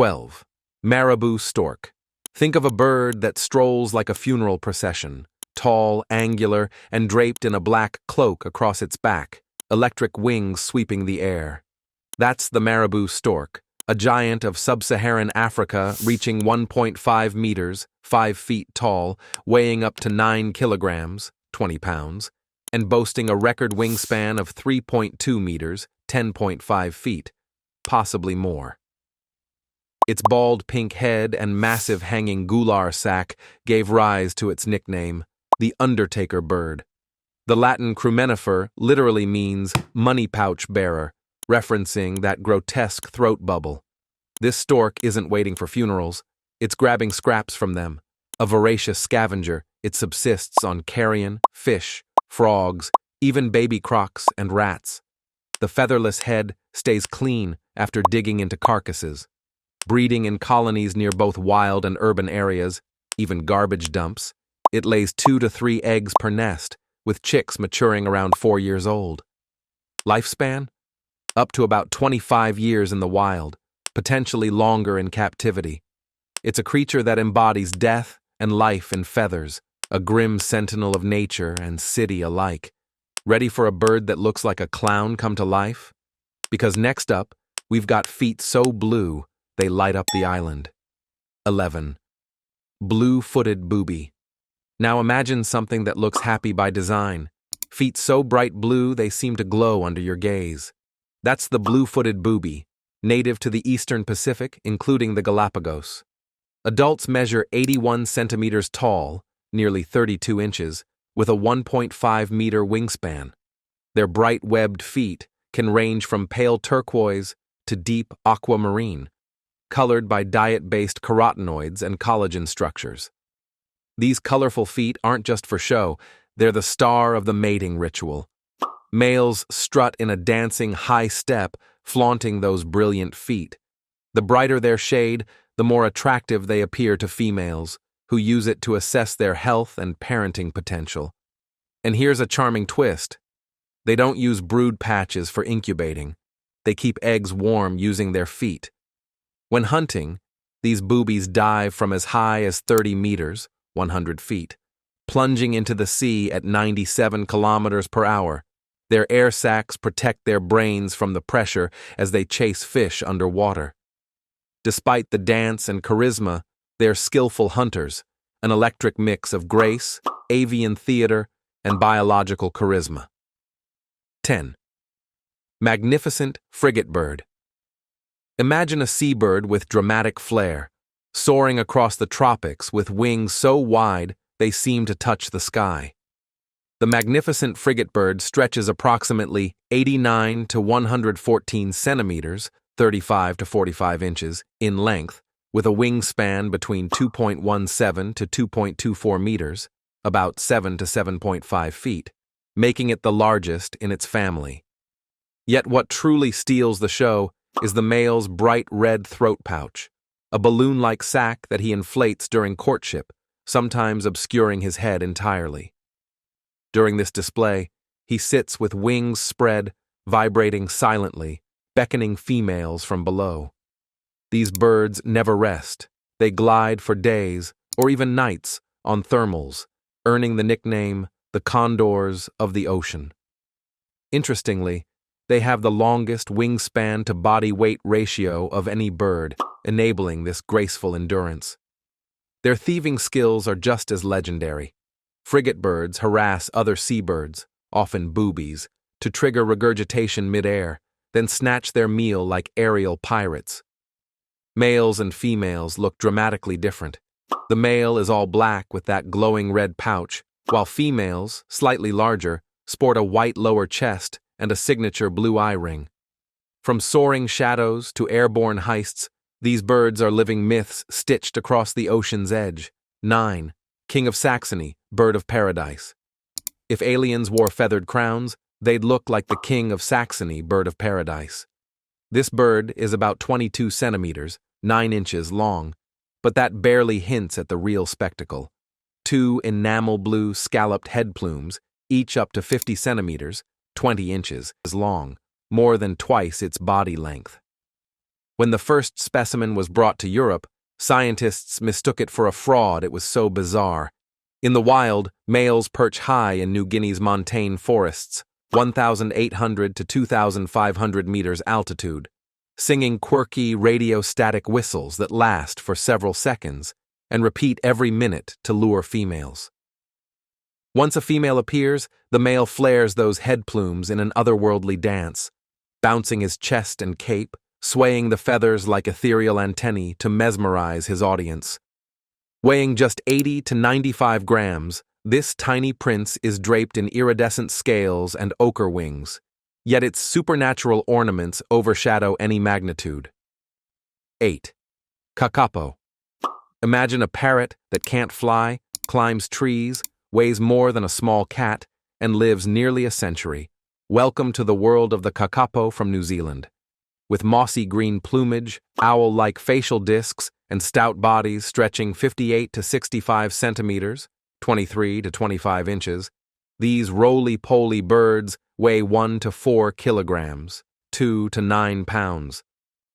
12. Marabou stork. Think of a bird that strolls like a funeral procession, tall, angular, and draped in a black cloak across its back, electric wings sweeping the air. That's the marabou stork, a giant of sub-Saharan Africa reaching 1.5 meters, 5 feet tall, weighing up to 9 kilograms, 20 pounds, and boasting a record wingspan of 3.2 meters, 10.5 feet, possibly more. Its bald pink head and massive hanging gular sac gave rise to its nickname, the Undertaker bird. The Latin crumenifer literally means money pouch bearer, referencing that grotesque throat bubble. This stork isn't waiting for funerals, it's grabbing scraps from them. A voracious scavenger, it subsists on carrion, fish, frogs, even baby crocs and rats. The featherless head stays clean after digging into carcasses. Breeding in colonies near both wild and urban areas, even garbage dumps, it lays 2 to 3 eggs per nest, with chicks maturing around 4 years old. Lifespan? Up to about 25 years in the wild, potentially longer in captivity. It's a creature that embodies death and life in feathers, a grim sentinel of nature and city alike. Ready for a bird that looks like a clown come to life? Because next up, we've got feet so blue, they light up the island. 11. Blue-footed booby. Now imagine something that looks happy by design. Feet so bright blue they seem to glow under your gaze. That's the blue-footed booby, native to the eastern Pacific, including the Galapagos. Adults measure 81 centimeters tall, nearly 32 inches, with a 1.5-meter wingspan. Their bright webbed feet can range from pale turquoise to deep aquamarine, colored by diet-based carotenoids and collagen structures. These colorful feet aren't just for show, they're the star of the mating ritual. Males strut in a dancing high step, flaunting those brilliant feet. The brighter their shade, the more attractive they appear to females, who use it to assess their health and parenting potential. And here's a charming twist. They don't use brood patches for incubating. They keep eggs warm using their feet. When hunting, these boobies dive from as high as 30 meters, 100 feet, plunging into the sea at 97 kilometers per hour. Their air sacs protect their brains from the pressure as they chase fish underwater. Despite the dance and charisma, they're skillful hunters, an electric mix of grace, avian theater, and biological charisma. 10. Magnificent frigate bird. Imagine a seabird with dramatic flair, soaring across the tropics with wings so wide they seem to touch the sky. The magnificent frigate bird stretches approximately 89 to 114 centimeters, 35 to 45 inches, in length, with a wingspan between 2.17 to 2.24 meters, about 7 to 7.5 feet, making it the largest in its family. Yet what truly steals the show is the male's bright red throat pouch, a balloon-like sac that he inflates during courtship, sometimes obscuring his head entirely. During this display, he sits with wings spread, vibrating silently, beckoning females from below. These birds never rest. They glide for days, or even nights, on thermals, earning the nickname the condors of the ocean. Interestingly, they have the longest wingspan to body weight ratio of any bird, enabling this graceful endurance. Their thieving skills are just as legendary. Frigate birds harass other seabirds, often boobies, to trigger regurgitation mid-air, then snatch their meal like aerial pirates. Males and females look dramatically different. The male is all black with that glowing red pouch, while females, slightly larger, sport a white lower chest and a signature blue eye ring. From soaring shadows to airborne heists, these birds are living myths stitched across the ocean's edge. 9. King of Saxony, bird of paradise. If aliens wore feathered crowns, they'd look like the King of Saxony, bird of paradise. This bird is about 22 centimeters, 9 inches long, but that barely hints at the real spectacle. 2 enamel blue scalloped head plumes, each up to 50 centimeters, 20 inches long, more than twice its body length. When the first specimen was brought to Europe, scientists mistook it for a fraud. It was so bizarre. In the wild, males perch high in New Guinea's montane forests, 1,800 to 2,500 meters altitude, singing quirky radiostatic whistles that last for several seconds and repeat every minute to lure females. Once a female appears, the male flares those head plumes in an otherworldly dance, bouncing his chest and cape, swaying the feathers like ethereal antennae to mesmerize his audience. Weighing just 80 to 95 grams, this tiny prince is draped in iridescent scales and ochre wings, yet its supernatural ornaments overshadow any magnitude. 8. Kakapo. Imagine a parrot that can't fly, climbs trees, weighs more than a small cat, and lives nearly a century. Welcome to the world of the kakapo from New Zealand. With mossy green plumage, owl-like facial discs, and stout bodies stretching 58 to 65 centimeters, 23 to 25 inches, these roly-poly birds weigh 1 to 4 kilograms, 2 to 9 pounds,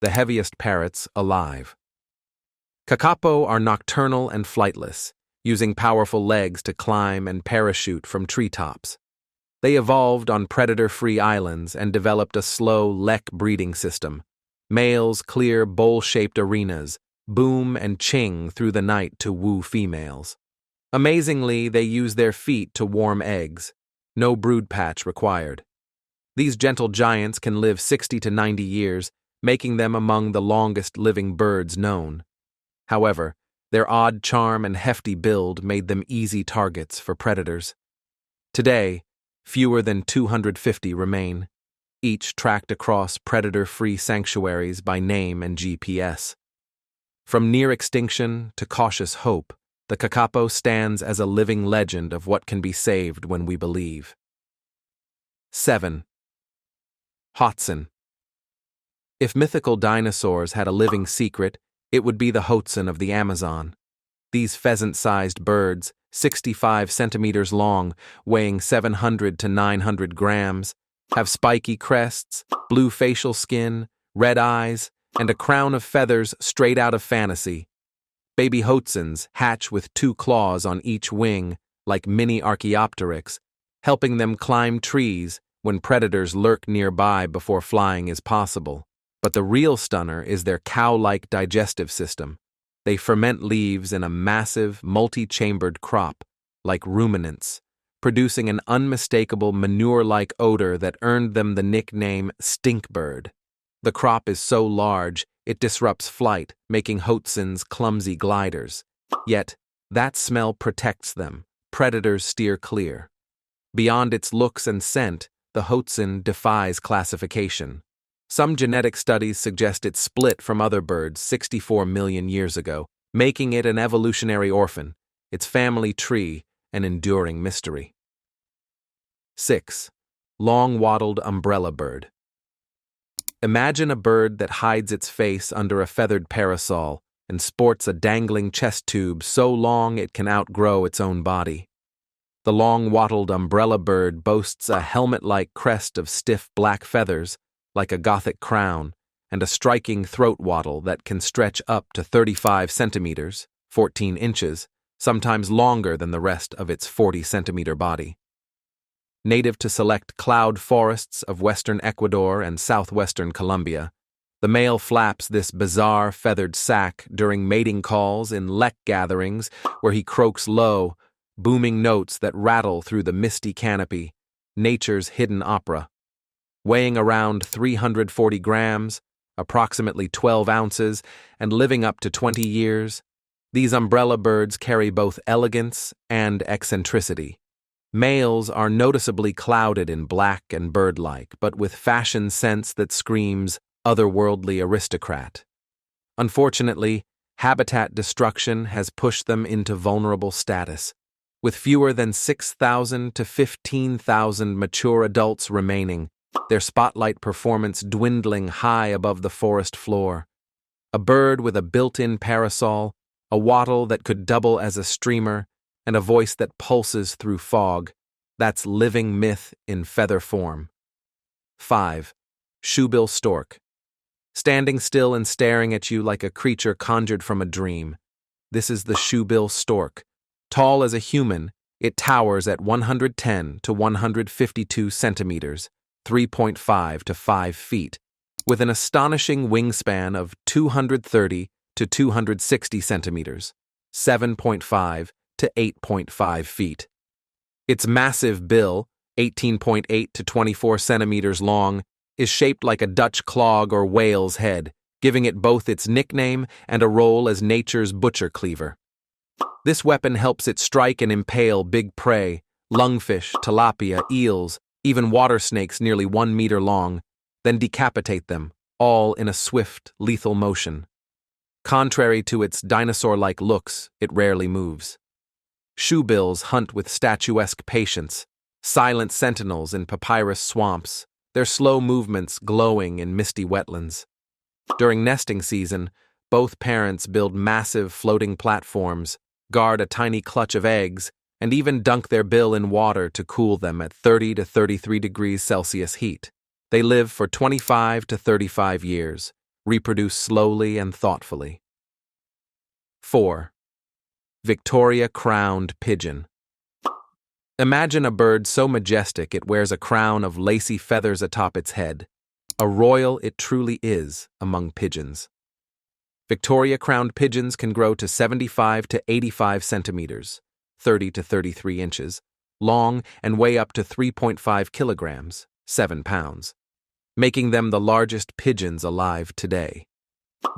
the heaviest parrots alive. Kakapo are nocturnal and flightless, using powerful legs to climb and parachute from treetops. They evolved on predator-free islands and developed a slow lek breeding system. Males clear bowl-shaped arenas, boom and ching through the night to woo females. Amazingly, they use their feet to warm eggs. No brood patch required. These gentle giants can live 60 to 90 years, making them among the longest living birds known. However, their odd charm and hefty build made them easy targets for predators. Today, fewer than 250 remain, each tracked across predator-free sanctuaries by name and GPS. From near extinction to cautious hope, the kakapo stands as a living legend of what can be saved when we believe. 7. Hotson. If mythical dinosaurs had a living secret, it would be the Hotson of the Amazon. These pheasant-sized birds, 65 centimeters long, weighing 700 to 900 grams, have spiky crests, blue facial skin, red eyes, and a crown of feathers straight out of fantasy. Baby Hotsons hatch with 2 claws on each wing, like mini Archaeopteryx, helping them climb trees when predators lurk nearby before flying is possible. But the real stunner is their cow-like digestive system. They ferment leaves in a massive, multi-chambered crop, like ruminants, producing an unmistakable manure-like odor that earned them the nickname stinkbird. The crop is so large, it disrupts flight, making Hotsons clumsy gliders. Yet, that smell protects them. Predators steer clear. Beyond its looks and scent, the Hotson defies classification. Some genetic studies suggest it split from other birds 64 million years ago, making it an evolutionary orphan, its family tree an enduring mystery. 6. Long-wattled umbrella bird. Imagine a bird that hides its face under a feathered parasol and sports a dangling chest tube so long it can outgrow its own body. The long-wattled umbrella bird boasts a helmet-like crest of stiff black feathers, like a Gothic crown, and a striking throat wattle that can stretch up to 35 centimeters, 14 inches, sometimes longer than the rest of its 40-centimeter body. Native to select cloud forests of western Ecuador and southwestern Colombia, the male flaps this bizarre feathered sac during mating calls in lek gatherings where he croaks low, booming notes that rattle through the misty canopy, nature's hidden opera. Weighing around 340 grams, approximately 12 ounces, and living up to 20 years, these umbrella birds carry both elegance and eccentricity. Males are noticeably clouded in black and bird-like, but with fashion sense that screams otherworldly aristocrat. Unfortunately, habitat destruction has pushed them into vulnerable status, with fewer than 6,000 to 15,000 mature adults remaining, their spotlight performance dwindling high above the forest floor. A bird with a built-in parasol, a wattle that could double as a streamer, and a voice that pulses through fog. That's living myth in feather form. 5. Shoebill stork. standing still and staring at you like a creature conjured from a dream. This is the shoebill stork. Tall as a human, it towers at 110 to 152 centimeters, 3.5 to 5 feet, with an astonishing wingspan of 230 to 260 centimeters, 7.5 to 8.5 feet. Its massive bill, 18.8 to 24 centimeters long, is shaped like a Dutch clog or whale's head, giving it both its nickname and a role as nature's butcher cleaver. This weapon helps it strike and impale big prey, lungfish, tilapia, eels, even water snakes nearly 1 meter long, then decapitate them, all in a swift, lethal motion. Contrary to its dinosaur-like looks, it rarely moves. Shoebills hunt with statuesque patience, silent sentinels in papyrus swamps, their slow movements glowing in misty wetlands. During nesting season, both parents build massive floating platforms, guard a tiny clutch of eggs, and even dunk their bill in water to cool them at 30 to 33 degrees Celsius heat. They live for 25 to 35 years, reproduce slowly and thoughtfully. 4. Victoria Crowned Pigeon. Imagine a bird so majestic it wears a crown of lacy feathers atop its head. A royal it truly is among pigeons. Victoria crowned pigeons can grow to 75 to 85 centimeters, 30 to 33 inches, long and weigh up to 3.5 kilograms, 7 pounds, making them the largest pigeons alive today.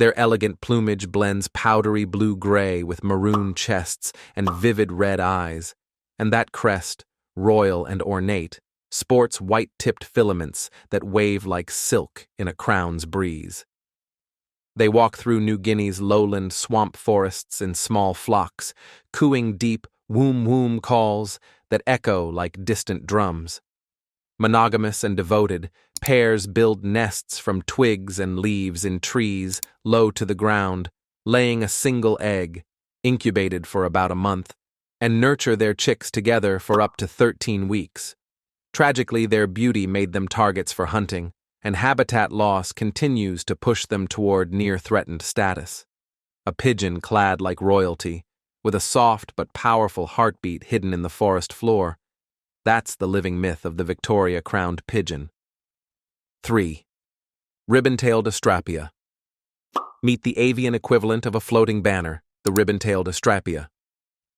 Their elegant plumage blends powdery blue-gray with maroon chests and vivid red eyes, and that crest, royal and ornate, sports white-tipped filaments that wave like silk in a crown's breeze. They walk through New Guinea's lowland swamp forests in small flocks, cooing deep woom-woom calls that echo like distant drums. Monogamous and devoted, pairs build nests from twigs and leaves in trees low to the ground, laying a single egg, incubated for about a month, and nurture their chicks together for up to 13 weeks. Tragically, their beauty made them targets for hunting, and habitat loss continues to push them toward near-threatened status. A pigeon clad like royalty, with a soft but powerful heartbeat hidden in the forest floor. That's the living myth of the Victoria crowned pigeon. 3. Ribbon-tailed astrapia. Meet the avian equivalent of a floating banner, the ribbon-tailed astrapia.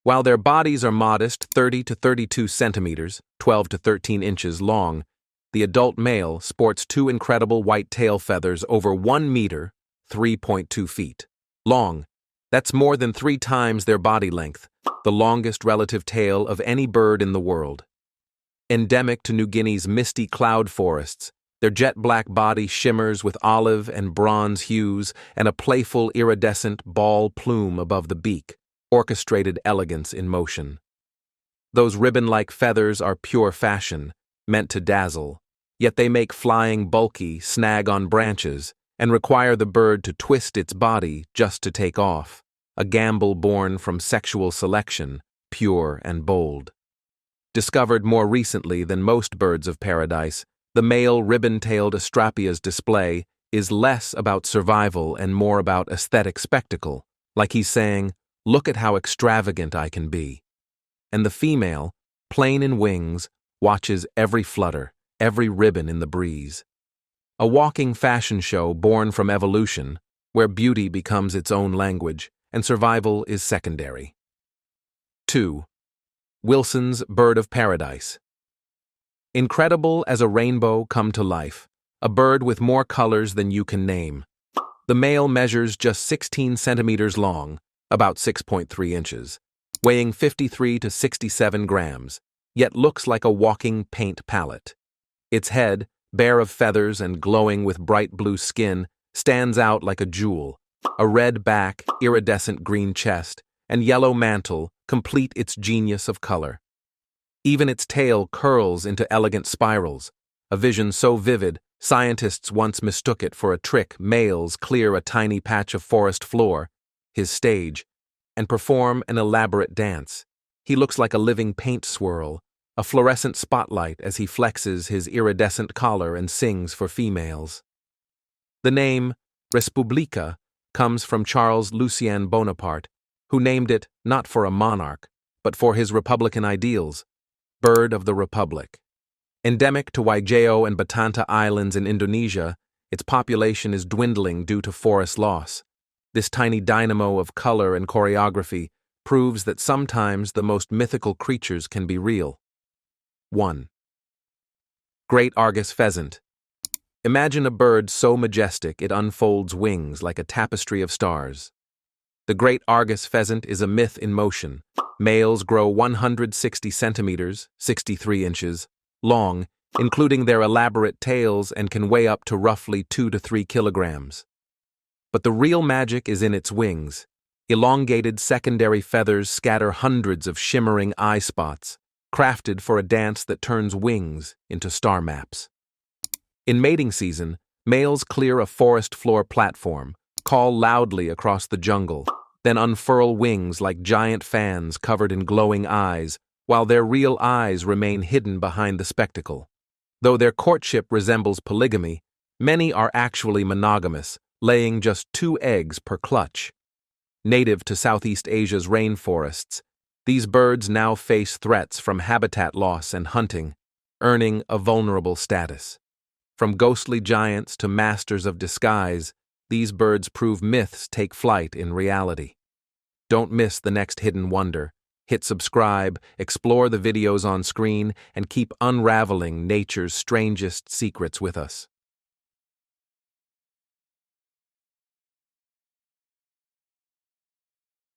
While their bodies are modest 30 to 32 centimeters, 12 to 13 inches long, the adult male sports 2 incredible white tail feathers over 1 meter, 3.2 feet, long. That's more than 3 times their body length, the longest relative tail of any bird in the world. Endemic to New Guinea's misty cloud forests, their jet-black body shimmers with olive and bronze hues and a playful iridescent ball plume above the beak, orchestrated elegance in motion. Those ribbon-like feathers are pure fashion, meant to dazzle, yet they make flying bulky, snag on branches, and require the bird to twist its body just to take off, a gamble born from sexual selection, pure and bold. Discovered more recently than most birds of paradise, the male ribbon-tailed astrapia's display is less about survival and more about aesthetic spectacle, like he's saying, "Look at how extravagant I can be." And the female, plain in wings, watches every flutter, every ribbon in the breeze. A walking fashion show born from evolution, where beauty becomes its own language and survival is secondary. 2. Wilson's bird of paradise. Incredible as a rainbow come to life, a bird with more colors than you can name. The male measures just 16 centimeters long, about 6.3 inches, weighing 53 to 67 grams, yet looks like a walking paint palette. Its head, bare of feathers and glowing with bright blue skin, stands out like a jewel. A red back, iridescent green chest, and yellow mantle complete its genius of color. Even its tail curls into elegant spirals, a vision so vivid scientists once mistook it for a trick males clear a tiny patch of forest floor, his stage, and perform an elaborate dance. He looks like a living paint swirl, a fluorescent spotlight as he flexes his iridescent collar and sings for females. The name Respublica comes from Charles Lucien Bonaparte, who named it not for a monarch, but for his republican ideals, bird of the republic. Endemic to Waigeo and Batanta Islands in Indonesia, its population is dwindling due to forest loss. This tiny dynamo of color and choreography proves that sometimes the most mythical creatures can be real. 1. Great Argus Pheasant. Imagine a bird so majestic it unfolds wings like a tapestry of stars. The great Argus pheasant is a myth in motion. Males grow 160 centimeters, 63 inches, long, including their elaborate tails, and can weigh up to roughly 2 to 3 kilograms. But the real magic is in its wings. Elongated secondary feathers scatter hundreds of shimmering eye spots, crafted for a dance that turns wings into star maps. In mating season, males clear a forest floor platform, call loudly across the jungle, then unfurl wings like giant fans covered in glowing eyes, while their real eyes remain hidden behind the spectacle. Though their courtship resembles polygamy, many are actually monogamous, laying just 2 eggs per clutch. Native to Southeast Asia's rainforests, these birds now face threats from habitat loss and hunting, earning a vulnerable status. From ghostly giants to masters of disguise, these birds prove myths take flight in reality. Don't miss the next hidden wonder. Hit subscribe, explore the videos on screen, and keep unraveling nature's strangest secrets with us.